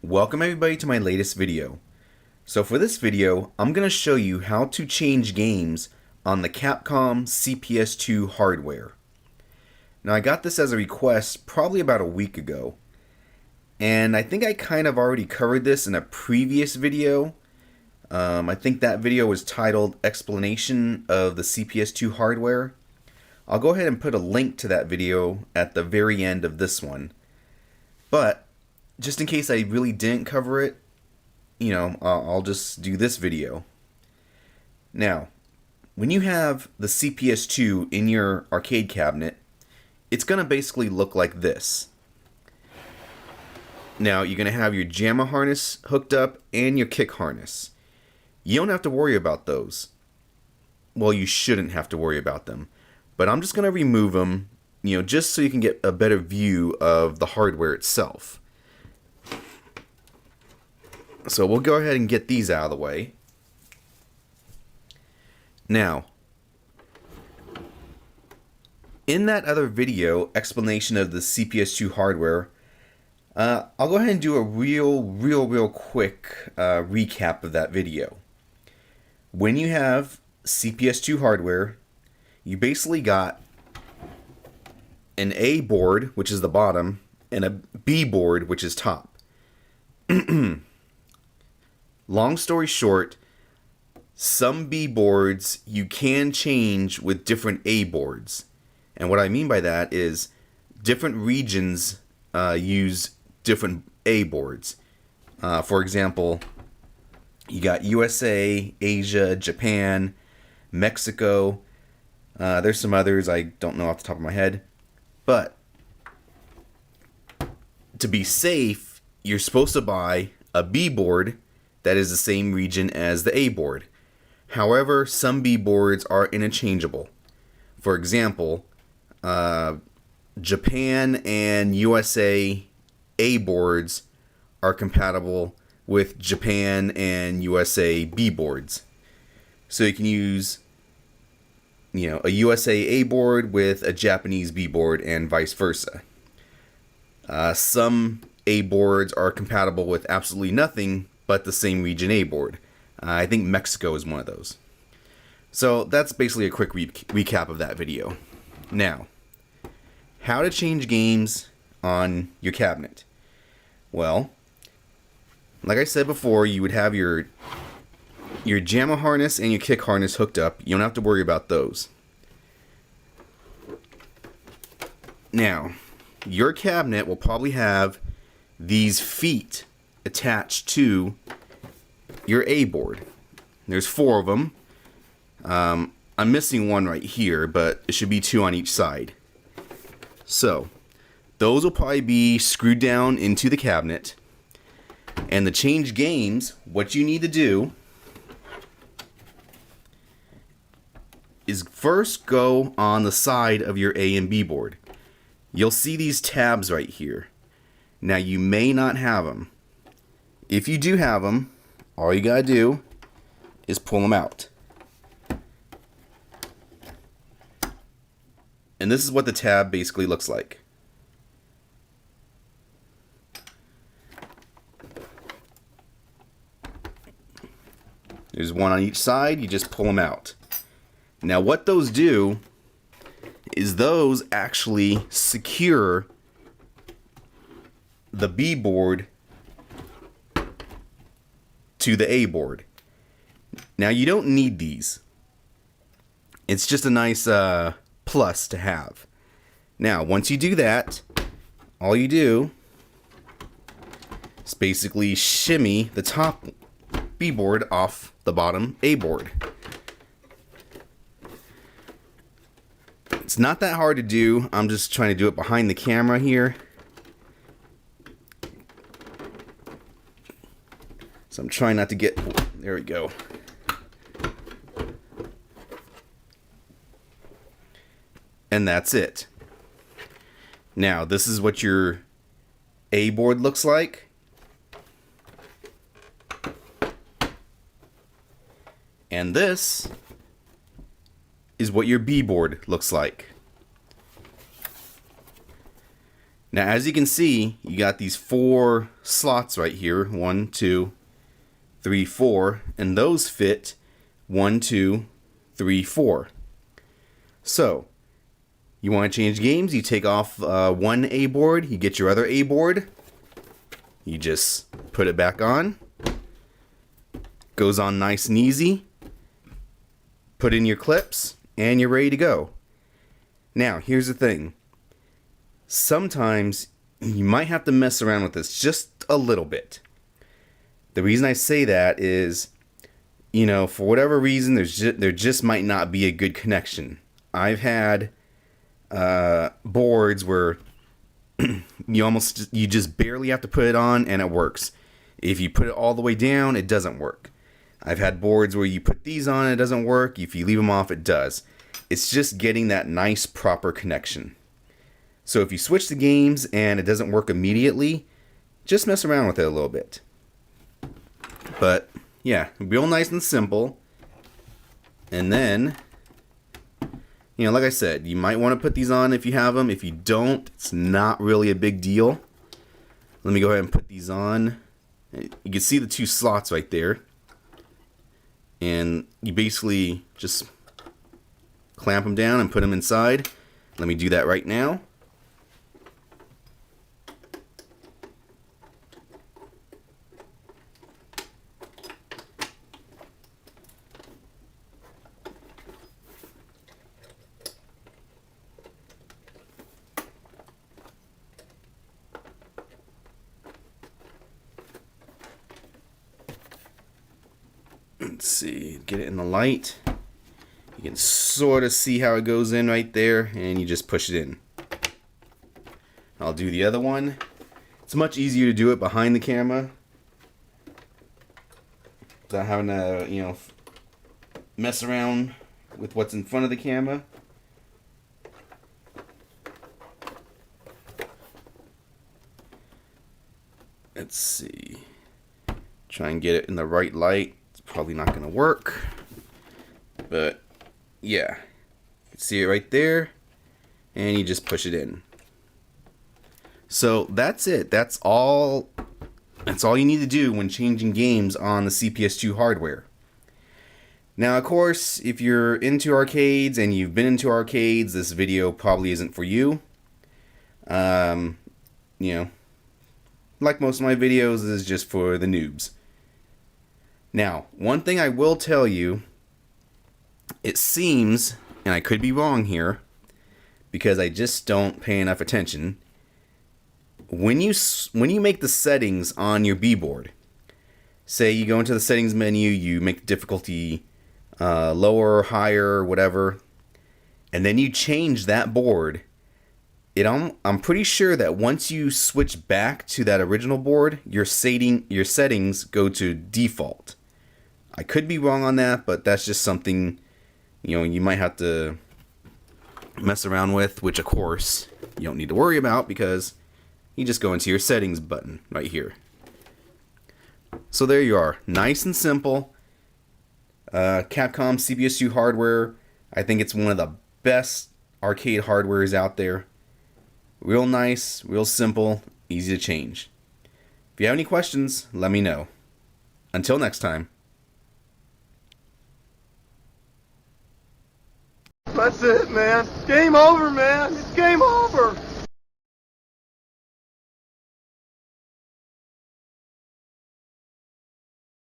Welcome everybody to my latest video. So for this video, I'm going to show you how to change games on the Capcom CPS2 Hardware. Now I got this as a request probably about a week ago, and I think I kind of already covered this in a previous video. I think that video was titled Explanation of the CPS2 Hardware. I'll go ahead and put a link to that video at the very end of this one. But just in case I really didn't cover it, I'll just do this video. Now, when you have the CPS2 in your arcade cabinet, it's going to basically look like this. Now, you're going to have your JAMA harness hooked up and your kick harness. You don't have to worry about those. Well, you shouldn't have to worry about them. But I'm just going to remove them, just so you can get a better view of the hardware itself. So we'll go ahead and get these out of the way. Now, in that other video, explanation of the CPS2 hardware, I'll go ahead and do a real quick recap of that video. When you have CPS2 hardware, you basically got an A board, which is the bottom, and a B board, which is top. Long story short, some B boards you can change with different A boards. And what I mean by that is different regions use different A boards. For example, you got USA, Asia, Japan, Mexico. There's some others I don't know off the top of my head. But to be safe, you're supposed to buy a B board that is the same region as the A board. However, some B boards are interchangeable. For example, Japan and USA A boards are compatible with Japan and USA B boards. So you can use a USA A board with a Japanese B board and vice versa. Some A boards are compatible with absolutely nothing but the same region A board. I think Mexico is one of those. So that's basically a quick recap of that video. Now, how to change games on your cabinet. Well, like I said before, you would have your JAMA harness and your kick harness hooked up. You don't have to worry about those. Now, your cabinet will probably have these feet attached to your A board. There's 4 of them. I'm missing one right here, but it should be 2 on each side. So, those will probably be screwed down into the cabinet. And to change games, what you need to do is first go on the side of your A and B board. You'll see these tabs right here. Now, you may not have them. If you do have them, all you gotta do is pull them out. And this is what the tab basically looks like. There's one on each side, you just pull them out. Now what those do is those actually secure the B board to the A board. Now you don't need these. It's just a nice plus to have. Now once you do that, all you do is basically shimmy the top B board off the bottom A board. It's not that hard to do. I'm just trying to do it behind the camera here. So I'm trying not to get... There we go. And that's it. Now, this is what your A board looks like. And this is what your B board looks like. Now, as you can see, you got these 4 slots right here. 1, 2, 3, 4. And those fit 1, 2, 3, 4. So, you want to change games, you take off one A board, you get your other A board, you just put it back on. Goes on nice and easy. Put in your clips, and you're ready to go. Now, here's the thing. Sometimes you might have to mess around with this just a little bit. The reason I say that is, you know, for whatever reason, there just might not be a good connection. I've had boards where you just barely have to put it on and it works. If you put it all the way down, it doesn't work. I've had boards where you put these on, it doesn't work. If you leave them off, it does. It's just getting that nice, proper connection. So if you switch the games and it doesn't work immediately, just mess around with it a little bit. But yeah, real nice and simple. And then, you know, like I said, you might want to put these on if you have them. If you don't, it's not really a big deal. Let me go ahead and put these on. You can see the 2 slots right there. And you basically just clamp them down and put them inside. Let me do that right now. Let's see, get it in the light. You can sort of see how it goes in right there, and you just push it in. I'll do the other one. It's much easier to do it behind the camera without having to, you know, mess around with what's in front of the camera. Let's see. Try and get it in the right light. Probably not going to work, but yeah, you can see it right there, and you just push it in. So that's it. That's all you need to do when changing games on the CPS2 hardware. Now, of course, if you're into arcades and you've been into arcades, this video probably isn't for you. You know, like most of my videos, this is just for the noobs. Now, one thing I will tell you, it seems, and I could be wrong here, because I just don't pay enough attention, when you make the settings on your B-board, say you go into the settings menu, you make the difficulty lower, higher, whatever, and then you change that board, I'm pretty sure that once you switch back to that original board, your settings go to default. I could be wrong on that, but that's just something, you know, you might have to mess around with, which of course you don't need to worry about because you just go into your settings button right here. So there you are, nice and simple. Capcom CPS2 hardware. I think it's one of the best arcade hardwares out there. Real nice, real simple, easy to change. If you have any questions, let me know. Until next time. That's it, man. Game over, man. It's game over.